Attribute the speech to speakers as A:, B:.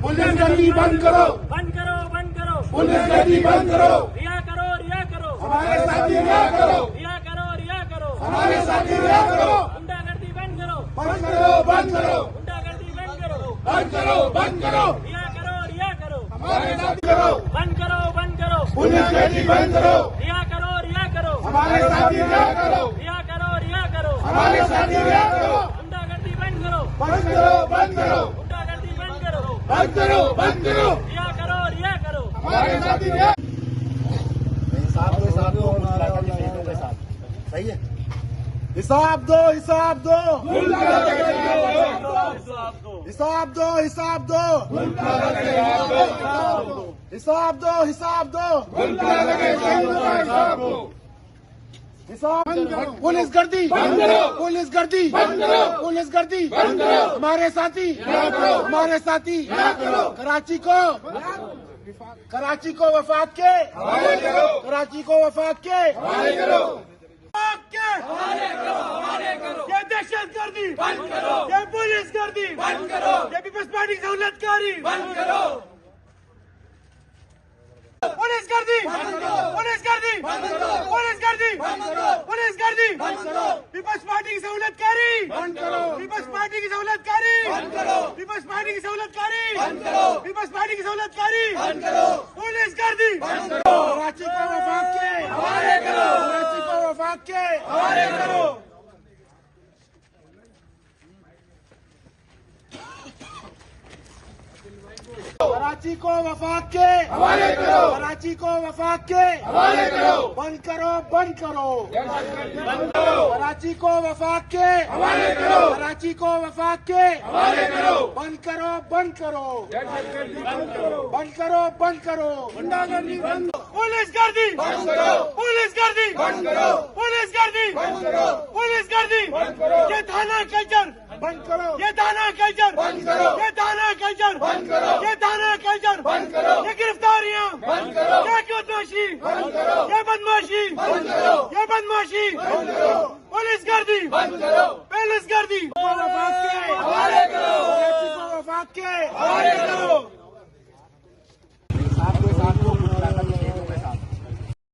A: Police गर्दी बंद करो,
B: बंद करो, बंद करो,
A: पुलिस गर्दी बंद करो,
B: रिया करो, रिया करो,
A: हमारे साथी रिया करो,
B: रिया करो, रिया करो,
A: हमारे साथी रिया करो,
B: गुंडागर्दी बंद करो,
A: बंद करो, बंद करो,
B: गुंडागर्दी बंद करो,
A: बंद करो, बंद करो,
B: रिया करो, रिया करो,
A: हमारे साथी करो,
B: बंद करो, बंद करो,
A: पुलिस गर्दी बंद करो,
B: रिया करो, रिया करो,
A: हमारे साथी रिया करो,
B: रिया करो, रिया करो,
A: हमारे साथी रिया करो,
B: गुंडागर्दी बंद करो,
A: बंद करो, बंद करो,
B: गुंडागर्दी बंद करो,
A: बंद करो, बंद करो,
B: रिया करो, रिया करो,
A: हमारे साथी रिया
C: सही है।
A: हिसाब दो, हिसाब दो, हिसाब दो, हिसाब दो, हिसाब दो, हिसाब दो, हिसाब। पुलिस गर्दी, पुलिस गर्दी, पुलिस गर्दी, हमारे साथी, हमारे साथी, कराची को वफाक के, कराची को वफाक के, ये दहशत गर्दी बंद करो, ये पुलिस गर्दी बंद करो, ये पीपल्स पार्टी की सहूलतकारी बंद करो, पुलिस गर्दी बंद करो, पुलिस गर्दी बंद करो, पुलिस गर्दी बंद करो, पुलिस गर्दी बंद करो, पीपल्स पार्टी की सहूलतकारी बंद करो, पीपल्स पार्टी की सहूलतकारी बंद करो, पीपल्स पार्टी की सहूलतकारी बंद करो, पीपल्स पार्टी की सहूलतकारी बंद करो, पुलिस गर्दी बंद करो, कराची को वफाक के हवाले करो, कराची को वफाक के हवाले करो, कराची को वफाक के हवाले करो, कराची को वफाक के हवाले करो, बंद करो, बंद करो, कराची को वफाक के हवाले करो, कराची को वफाक के हवाले करो, बंद करो, बंद करो, बंद करो, बंद करो, गुंडागर्दी बंद, पुलिस गर्दी बंद करो, पुलिस गर्दी बंद करो, पुलिस गर्दी बंद करो, पुलिस गर्दी बंद करो, ये थाना कल्चर बंद करो, ये थाना कल्चर बंद करो, ये थाना कल्चर बंद करो, ये थाना कल्चर बंद करो, ये गिरफ्तारियां बंद करो, ये बदमाशी बंद करो, ये बदमाशी बंद करो, ये बदमाशी बंद करो, पुलिस गर्दी बंद करो, पुलिस गर्दी को वफाक के हवाले करो, को वफाक के हवाले करो।